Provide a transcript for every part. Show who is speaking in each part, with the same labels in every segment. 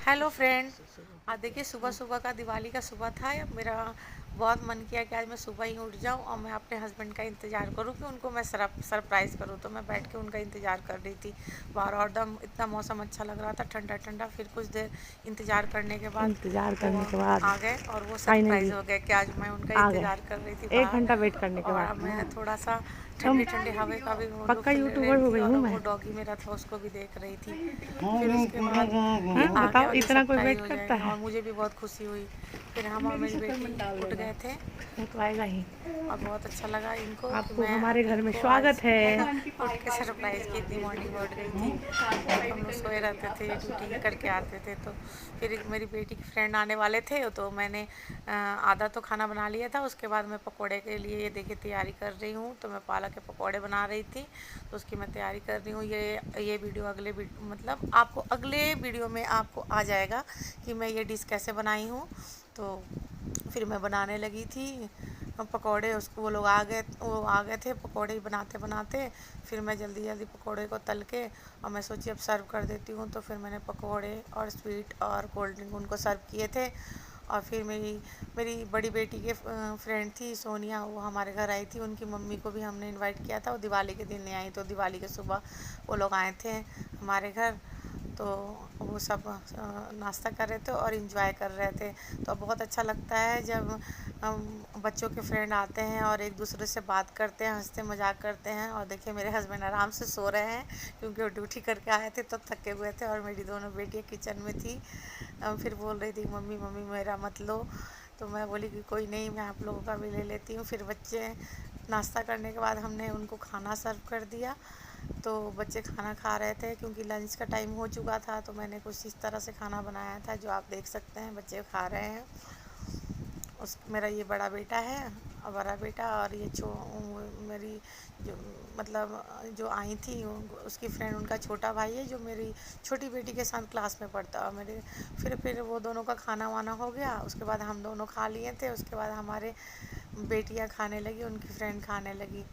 Speaker 1: Hello friend. आज देखिए सुबह सुबह का दिवाली का सुबह था। मेरा बहुत मन किया कि आज मैं सुबह ही उठ जाऊं और मैं अपने हस्बैंड का इंतज़ार करूं कि उनको मैं सरप्राइज़ करूं। तो मैं बैठ के उनका इंतज़ार कर रही थी बाहर, और दम इतना मौसम अच्छा लग रहा था, ठंडा ठंडा। फिर कुछ देर इंतज़ार करने के बाद
Speaker 2: इंतज़ार
Speaker 1: वो
Speaker 2: करने के बाद
Speaker 1: आ गए और वो सरप्राइज़
Speaker 2: फाइनली
Speaker 1: हो गए कि आज मैं उनका
Speaker 2: आ गए।
Speaker 1: इंतज़ार कर रही थी
Speaker 2: 1
Speaker 1: बाहर।
Speaker 2: घंटा वेट करने के
Speaker 1: और
Speaker 2: बाद
Speaker 1: अब मैं थोड़ा सा
Speaker 2: तुम
Speaker 1: ठंडी ठंडी हवा का भी वो
Speaker 2: पक्का
Speaker 1: लुत्फ़ ले
Speaker 2: यूट्यूबर
Speaker 1: रही
Speaker 2: हो
Speaker 1: थी,
Speaker 2: गई
Speaker 1: और
Speaker 2: हूँ मैं।
Speaker 1: वो डॉगी मेरा था उसको भी देख रही थी। फिर उसके बाद ये
Speaker 2: हाँ,
Speaker 1: आ गए
Speaker 2: बताओ
Speaker 1: और ये
Speaker 2: इतना कोई
Speaker 1: सरप्राइज़
Speaker 2: वेट
Speaker 1: हो
Speaker 2: करता
Speaker 1: जाएंगे,
Speaker 2: है।
Speaker 1: और मुझे भी बहुत खुशी हुई। फिर हम और
Speaker 2: मेरी
Speaker 1: मेरी
Speaker 2: शक्ल
Speaker 1: बेटी
Speaker 2: मत डाल
Speaker 1: उठ
Speaker 2: देना,
Speaker 1: गए थे
Speaker 2: वो तो आएगा ही।
Speaker 1: और बहुत अच्छा लगा इनको कि
Speaker 2: आपको
Speaker 1: मैं
Speaker 2: हमारे घर में
Speaker 1: इनको
Speaker 2: स्वागत
Speaker 1: आज
Speaker 2: है।
Speaker 1: उठ के सरप्राइज़ की थी। मॉर्निंग में उठ गई थी, नहीं तो हम लोग सोए रहते थे, ड्यूटी करके आते थे। तो फिर मेरी बेटी के फ्रेंड आने वाले थे, तो मैंने आधा तो खाना बना लिया था। उसके बाद मैं पकोड़े के लिए ये देखिए तैयारी कर रही हूँ। तो मैं पालक के पकोड़े बना रही थी, तो उसकी मैं तैयारी कर रही हूँ। ये वीडियो मतलब आपको अगले वीडियो में आपको आ जाएगा कि मैं ये डिश कैसे बनाई हूँ। तो फिर मैं बनाने लगी थी पकोड़े। उसको वो आ गए थे पकोड़े ही बनाते बनाते। फिर मैं जल्दी जल्दी पकोड़े को तल के और मैं सोची अब सर्व कर देती हूँ। तो फिर मैंने पकोड़े और स्वीट और कोल्ड ड्रिंक उनको सर्व किए थे। और फिर मेरी मेरी बड़ी बेटी के फ्रेंड थी सोनिया, वो हमारे घर आई थी। उनकी मम्मी को भी हमने इनवाइट किया था, वो दिवाली के दिन नहीं आई। तो दिवाली के सुबह वो लोग आए थे हमारे घर। तो वो सब नाश्ता कर रहे थे और इन्जॉय कर रहे थे। तो बहुत अच्छा लगता है जब बच्चों के फ्रेंड आते हैं और एक दूसरे से बात करते हैं, हंसते मजाक करते हैं। और देखिए मेरे हस्बैंड आराम से सो रहे हैं, क्योंकि वो ड्यूटी करके आए थे तो थके हुए थे। और मेरी दोनों बेटियाँ किचन में थी, फिर बोल रही थी मम्मी मम्मी मेरा मत लो। तो मैं बोली कि कोई नहीं, मैं आप लोगों का भी ले लेती हूँ। फिर बच्चे नाश्ता करने के बाद हमने उनको खाना सर्व कर दिया। तो बच्चे खाना खा रहे थे, क्योंकि लंच का टाइम हो चुका था। तो मैंने कुछ इस तरह से खाना बनाया था जो आप देख सकते हैं, बच्चे खा रहे हैं। मेरा ये बड़ा बेटा है और बड़ा बेटा, और ये मेरी जो मतलब जो आई थी उसकी फ्रेंड, उनका छोटा भाई है जो मेरी छोटी बेटी के साथ क्लास में पढ़ता है। मेरे फिर वो दोनों का खाना वाना हो गया। उसके बाद हम दोनों खा लिए थे। उसके बाद हमारे बेटियां खाने लगी, उनकी फ्रेंड खाने लगी।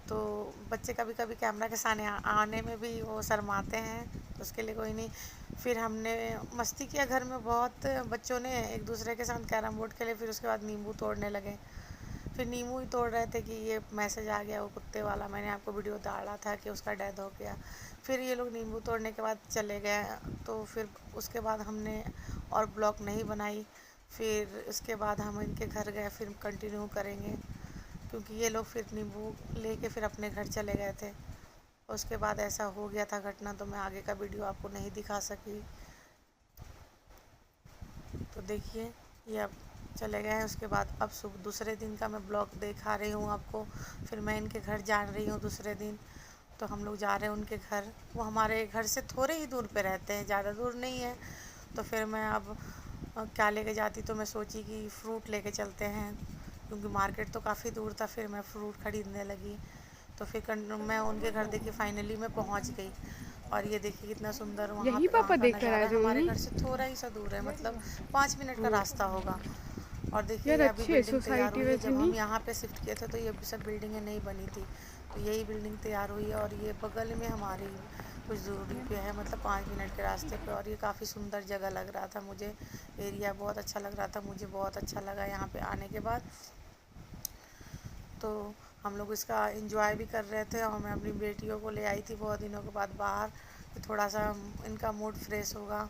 Speaker 1: तो बच्चे कभी कभी कैमरा के सामने आने में भी वो शर्माते हैं, तो उसके लिए कोई नहीं। फिर हमने मस्ती किया घर में बहुत। बच्चों ने एक दूसरे के साथ कैरम बोर्ड खेले। फिर उसके बाद नींबू तोड़ने लगे। फिर नींबू ही तोड़ रहे थे कि ये मैसेज आ गया वो कुत्ते वाला, मैंने आपको वीडियो डाला था कि उसका डेथ हो गया। फिर ये लोग नींबू तोड़ने के बाद चले गए। तो फिर उसके बाद हमने और ब्लॉग नहीं बनाई। फिर उसके बाद हम इनके घर गए, फिर कंटिन्यू करेंगे, क्योंकि ये लोग फिर नींबू लेके फिर अपने घर चले गए थे। उसके बाद ऐसा हो गया था घटना, तो मैं आगे का वीडियो आपको नहीं दिखा सकी। तो देखिए ये अब चले गए हैं। उसके बाद अब सुबह दूसरे दिन का मैं ब्लॉग दिखा रही हूँ आपको। फिर मैं इनके घर जा रही हूँ दूसरे दिन। तो हम लोग जा रहे हैं उनके घर। वो हमारे घर से थोड़े ही दूर पे रहते हैं, ज़्यादा दूर नहीं है। तो फिर मैं अब क्या लेके जाती, तो मैं सोची कि फ़्रूट लेके चलते हैं, क्योंकि मार्केट तो काफ़ी दूर था। फिर मैं फ़्रूट ख़रीदने लगी। तो फिर मैं उनके घर देखिए फाइनली मैं पहुंच गई। और ये देखिए कितना सुंदर
Speaker 2: यही
Speaker 1: वहाँ
Speaker 2: पापा
Speaker 1: का
Speaker 2: देख कर
Speaker 1: नज़ारा
Speaker 2: आए
Speaker 1: है।
Speaker 2: थे
Speaker 1: हमारे
Speaker 2: यही।
Speaker 1: घर से थोड़ा ही सा दूर है, मतलब 5 मिनट का रास्ता होगा। और देखिए
Speaker 2: यार
Speaker 1: ये अभी
Speaker 2: अच्छी है
Speaker 1: बिल्डिंग तैयार
Speaker 2: सोसाइटी
Speaker 1: हुई है।
Speaker 2: वैसे
Speaker 1: जब हम
Speaker 2: नहीं।
Speaker 1: यहाँ पे शिफ्ट किए थे तो ये सब बिल्डिंगें नहीं बनी थी। तो यही बिल्डिंग तैयार हुई है, और ये बगल में हमारी कुछ दूरी पे है, मतलब 5 मिनट के रास्ते पे। और ये काफ़ी सुंदर जगह लग रहा था मुझे, एरिया बहुत अच्छा लग रहा था मुझे, बहुत अच्छा लगा यहाँ पे आने के बाद। तो हम लोग इसका एंजॉय भी कर रहे थे, और मैं अपनी बेटियों को ले आई थी बहुत दिनों के बाद बाहर, कि थोड़ा सा इनका मूड फ्रेश होगा।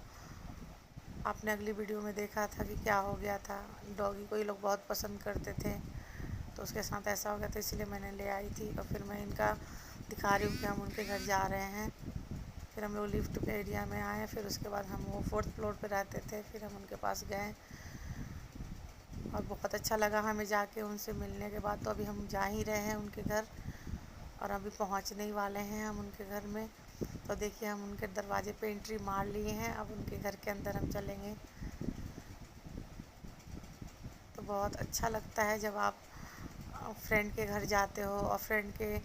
Speaker 1: आपने अगली वीडियो में देखा था कि क्या हो गया था, डॉगी को ये लोग बहुत पसंद करते थे। तो उसके साथ ऐसा हो गया था, इसलिए मैंने ले आई थी। और फिर मैं इनका दिखा रही हूँ कि हम उनके घर जा रहे हैं। फिर हम लोग लिफ्ट पे एरिया में आए। फिर उसके बाद हम वो 4th फ्लोर पे रहते थे, फिर हम उनके पास गए और बहुत अच्छा लगा हमें जाके उनसे मिलने के बाद। तो अभी हम जा ही रहे हैं उनके घर, और अभी पहुंचने ही वाले हैं हम उनके घर में। तो देखिए हम उनके दरवाजे पे एंट्री मार लिए हैं, अब उनके घर के अंदर हम चलेंगे। तो बहुत अच्छा लगता है जब आप फ्रेंड के घर जाते हो, और फ्रेंड के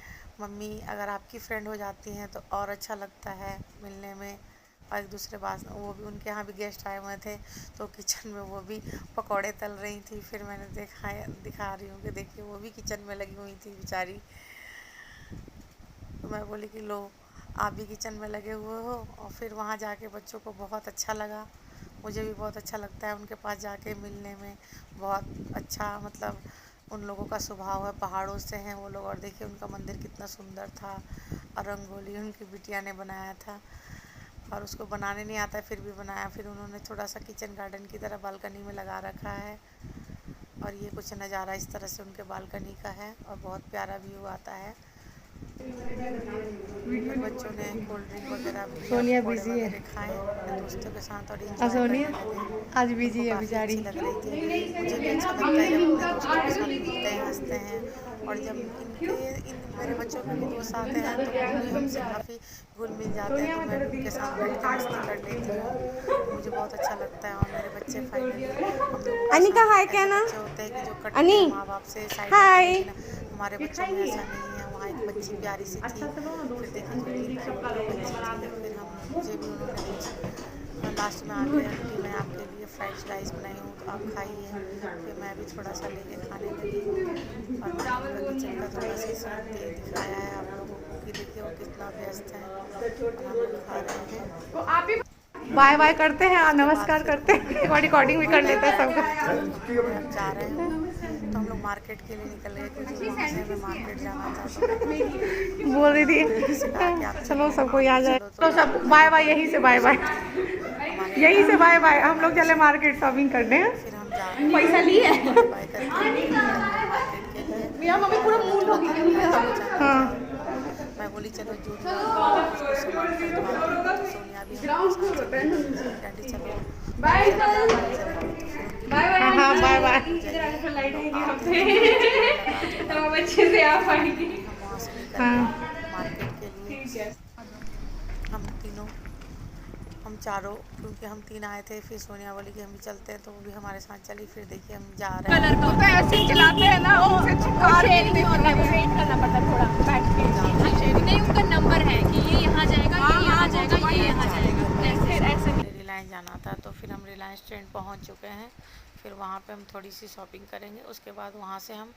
Speaker 1: मम्मी अगर आपकी फ्रेंड हो जाती हैं तो और अच्छा लगता है मिलने में। और एक दूसरे बात, वो भी उनके यहाँ भी गेस्ट आए हुए थे, तो किचन में वो भी पकौड़े तल रही थी। फिर मैंने दिखा रही हूँ कि देखिए वो भी किचन में लगी हुई थी बेचारी। तो मैं बोली कि लो आप भी किचन में लगे हुए हो। और फिर वहाँ जाके बच्चों को बहुत अच्छा लगा, मुझे भी बहुत अच्छा लगता है उनके पास जाके मिलने में। बहुत अच्छा मतलब उन लोगों का स्वभाव है, पहाड़ों से हैं वो लोग। और देखिए उनका मंदिर कितना सुंदर था, और रंगोली उनकी बिटिया ने बनाया था, और उसको बनाने नहीं आता है फिर भी बनाया। फिर उन्होंने थोड़ा सा किचन गार्डन की तरह बालकनी में लगा रखा है, और ये कुछ नज़ारा इस तरह से उनके बालकनी का है, और बहुत प्यारा व्यू आता है। फिर बच्चों ने कोल्ड ड्रिंक वगैरह पिया,
Speaker 2: सोनिया
Speaker 1: पकौड़े
Speaker 2: बिजी है।
Speaker 1: वगैरह खाए अपने दोस्तों के साथ और इंजॉय
Speaker 2: सोनिया
Speaker 1: करने लगे।
Speaker 2: आज बिजी
Speaker 1: उनको
Speaker 2: है
Speaker 1: काफ़ी
Speaker 2: बेचारी।
Speaker 1: अच्छी लग रही थी। मुझे भी अच्छा लगता है जब अपने दोस्तों के साथ मिलते हैं, हंसते हैं। और जब इन मेरे बच्चों के भी दोस्त आते हैं तो वो भी हमसे काफ़ी घुल मिल जाते हैं, तो मैं भी उनके साथ बैठ के मस्ती कर लेती हूँ। तो मुझे बहुत अच्छा लगता है। और मेरे बच्चे फाइनली, हम लोगों के
Speaker 2: अनिका हाय
Speaker 1: साथ ऐसे
Speaker 2: कहना।
Speaker 1: बच्चे होते हैं कि जो कटते
Speaker 2: अनि
Speaker 1: हैं माँ बाप से साइड होके,
Speaker 2: हाय।
Speaker 1: लेकिन हमारे बच्चों में ऐसा नहीं है। वहाँ एक बच्ची प्यारी सी थी, फिर देखिए जो 3 क्यूट बच्ची थी, फिर हम मुझे भी उन्होंने कुछ लास्ट में आके, आंटी मैं आपके लिए फ्राइड राइस बनाई हूँ तो आप खाइए। फिर मैं भी थोड़ा सा लेके खाने लगी, और मैंने उनका किचन का थोड़ा सा सीन दिखाया है आप लोगों को कि देखिए वो कितना व्यस्त हैं, और हम लोग खा रहे हैं।
Speaker 2: बाय बाय करते हैं,
Speaker 1: उसके बाद
Speaker 2: नमस्कार
Speaker 1: फिर
Speaker 2: करते हैं, रिकॉर्डिंग भी कर
Speaker 1: टाइम
Speaker 2: लेते हैं
Speaker 1: हो गया
Speaker 2: सबका।
Speaker 1: तो मैं अब जा रहे हूँ। तो हम लोग मार्केट के लिए निकल गए, क्योंकि वहाँ से हमें मार्केट जाना था। तो मैंने
Speaker 2: बोल रही
Speaker 1: दीदी से कहा कि
Speaker 2: थी
Speaker 1: आप
Speaker 2: चलो
Speaker 1: चलो,
Speaker 2: सबको
Speaker 1: आप
Speaker 2: आ
Speaker 1: भी
Speaker 2: जाए,
Speaker 1: चलो,
Speaker 2: तो
Speaker 1: तो
Speaker 2: सब बाय बाय, यहीं से बाय बाय,
Speaker 1: दोस्त थी हमारे
Speaker 2: यहीं से बाय बाय।
Speaker 1: हमारे
Speaker 2: हम लोग चले
Speaker 1: से।
Speaker 2: मार्केट शॉपिंग करने हैं।
Speaker 1: फिर हम जा रहे
Speaker 2: पैसा
Speaker 1: हैं,
Speaker 2: लिए
Speaker 1: बाय बाय करके निकल गए मार्केट के लिए।
Speaker 2: मेरा मम्मी पूरा
Speaker 1: और
Speaker 2: मूड
Speaker 1: मुझे
Speaker 2: होगी
Speaker 1: पता
Speaker 2: कि
Speaker 1: नहीं था इसको जाना
Speaker 2: हाँ।
Speaker 1: था। मैं बोली चलो जूडियो कुछ कुछ सामान खरीदवा लेंगे, तो सोनिया भी हमारे साथ चली कि आंटी चलो। मैं भी जब तैयार होने चली तो फिर उनकी
Speaker 2: बाय
Speaker 1: मम्मी
Speaker 2: हाँ
Speaker 1: बोली
Speaker 2: बाय
Speaker 1: चलो
Speaker 2: बाय।
Speaker 1: जल्दी जाइए, हम लोग आते हैं, थोड़ा सा भीड़ लगा तो है।
Speaker 2: अच्छे से आ
Speaker 1: फिर
Speaker 2: पाएंगे।
Speaker 1: फाइनली हम वहाँ से निकल
Speaker 2: हाँ
Speaker 1: गए मार्केट के लिए। हम तीनों, हम चारों, क्योंकि हम 3 आए थे, फिर सोनिया बोली कि हम भी चलते हैं, तो वो भी हमारे साथ चली। फिर देखिए हम जा रहे हैं
Speaker 2: वो तो ऐसे ही चलाते हैं ना, वो शेयरिंग नहीं होता है, वेट करना पड़ता है थोड़ा बैठ के।
Speaker 3: नहीं उनका नंबर है कि ये यहाँ जाएगा, ये यहाँ जाएगा, ये यहाँ जाएगा,
Speaker 1: फिर
Speaker 3: ऐसे।
Speaker 1: हमने रिलायंस जाना था, तो फिर हम रिलायंस ट्रेंड पहुंच चुके हैं। फिर वहाँ पे हम थोड़ी सी शॉपिंग करेंगे, उसके बाद वहाँ से हम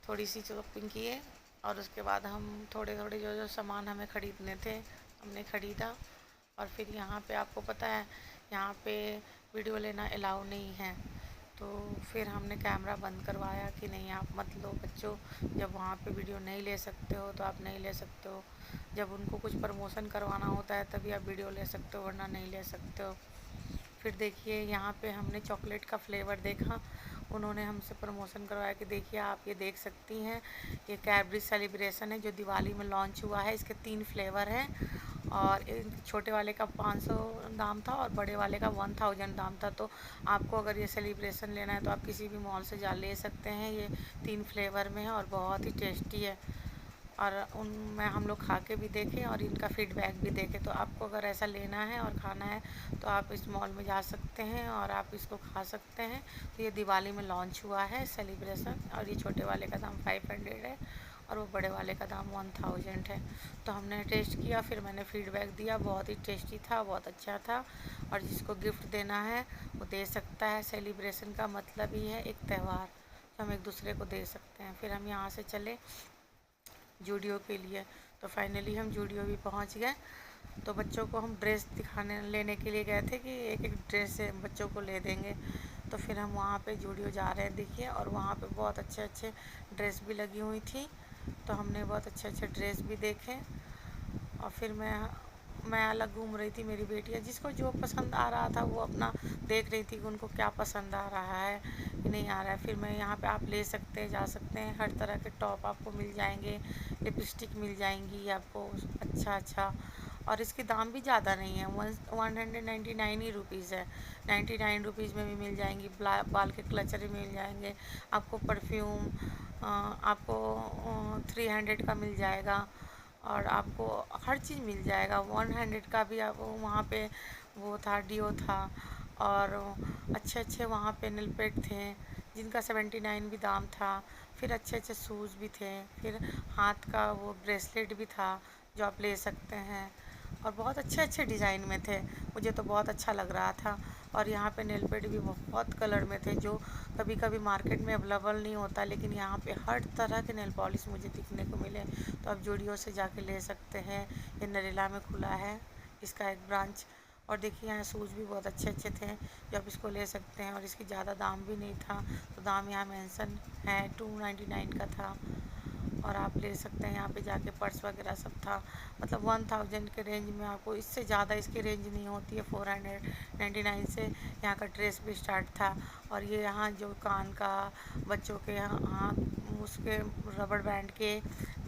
Speaker 1: थोड़ी सी शॉपिंग किए, और उसके बाद हम थोड़े थोड़े जो जो सामान हमें ख़रीदने थे हमने ख़रीदा। और फिर यहाँ पे आपको पता है यहाँ पे वीडियो लेना अलाउ नहीं है, तो फिर हमने कैमरा बंद करवाया कि नहीं आप मत लो बच्चों, जब वहाँ पे वीडियो नहीं ले सकते हो तो आप नहीं ले सकते हो। जब उनको कुछ प्रमोशन करवाना होता है तभी आप वीडियो ले सकते हो, वरना नहीं ले सकते हो। फिर देखिए यहाँ पे हमने चॉकलेट का फ्लेवर देखा, उन्होंने हमसे प्रमोशन करवाया कि देखिए आप ये देख सकती हैं, ये कैडबरी सेलिब्रेशन है जो दिवाली में लॉन्च हुआ है। इसके 3 फ्लेवर हैं, और छोटे वाले का 500 दाम था और बड़े वाले का 1000 दाम था। तो आपको अगर ये सेलिब्रेशन लेना है तो आप किसी भी मॉल से जा ले सकते हैं। ये 3 फ्लेवर में है और बहुत ही टेस्टी है। और उनमें हम लोग खा के भी देखें और इनका फीडबैक भी देखें। तो आपको अगर ऐसा लेना है और खाना है तो आप इस मॉल में जा सकते हैं और आप इसको खा सकते हैं। तो ये दिवाली में लॉन्च हुआ है सेलिब्रेशन, और ये छोटे वाले का दाम 500 है और वो बड़े वाले का दाम 1000 है। तो हमने टेस्ट किया, फिर मैंने फीडबैक दिया, बहुत ही टेस्टी था, बहुत अच्छा था। और जिसको गिफ्ट देना है वो दे सकता है। सेलिब्रेशन का मतलब ही है एक त्यौहार, तो हम एक दूसरे को दे सकते हैं। फिर हम यहाँ से चले जूडियो के लिए, तो फाइनली हम जूडियो भी पहुंच गए। तो बच्चों को हम ड्रेस दिखाने लेने के लिए गए थे कि एक एक ड्रेस बच्चों को ले देंगे। तो फिर हम वहाँ पे जूडियो जा रहे हैं देखिए, और वहाँ पे बहुत अच्छे अच्छे ड्रेस भी लगी हुई थी। तो हमने बहुत अच्छे अच्छे ड्रेस भी देखे, और फिर मैं अलग घूम रही थी, मेरी बेटियाँ जिसको जो पसंद आ रहा था वो अपना देख रही थी कि उनको क्या पसंद आ रहा है कि नहीं आ रहा है। फिर मैं यहाँ पे आप ले सकते हैं, जा सकते हैं, हर तरह के टॉप आपको मिल जाएंगे, लिपस्टिक मिल जाएंगी आपको अच्छा। और इसके दाम भी ज़्यादा नहीं है, 199 ही रुपीज़ है। 99 रुपीज़ में भी मिल जाएंगी, बाल के क्लचर भी मिल जाएंगे आपको, परफ्यूम आपको 300 का मिल जाएगा, और आपको हर चीज़ मिल जाएगा। 100 का भी आप वहाँ पे वो था, डीओ था, और अच्छे अच्छे वहाँ पे नेल पेंट थे जिनका 79 भी दाम था। फिर अच्छे अच्छे शूज़ भी थे, फिर हाथ का वो ब्रेसलेट भी था जो आप ले सकते हैं, और बहुत अच्छे अच्छे डिज़ाइन में थे। मुझे तो बहुत अच्छा लग रहा था। और यहाँ पे नेल पेंट भी बहुत कलर में थे जो कभी कभी मार्केट में अवेलेबल नहीं होता, लेकिन यहाँ पे हर तरह के नेल पॉलिश मुझे दिखने को मिले। तो आप जूडियो से जाके ले सकते हैं, ये नरेला में खुला है इसका एक ब्रांच। और देखिए यहाँ शूज़ भी बहुत अच्छे अच्छे थे जो आप इसको ले सकते हैं, और इसकी ज़्यादा दाम भी नहीं था, तो दाम यहाँ मेंशन है 299 का था, और आप ले सकते हैं। यहाँ पे जाके पर्स वगैरह सब था, मतलब 1000 के रेंज में आपको, इससे ज़्यादा इसकी रेंज नहीं होती है। 499 से यहाँ का ड्रेस भी स्टार्ट था। और ये यहाँ जो कान का बच्चों के यहाँ उसके रबड़ बैंड के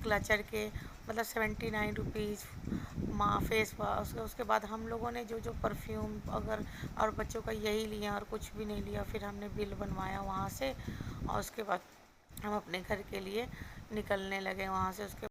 Speaker 1: क्लचर के मतलब 79 रुपीज़ फेस वॉश। उसके बाद हम लोगों ने जो जो परफ्यूम अगर और बच्चों का यही लिया और कुछ भी नहीं लिया। फिर हमने बिल बनवाया वहाँ से, और उसके बाद हम अपने घर के लिए निकलने लगे वहाँ से। उसके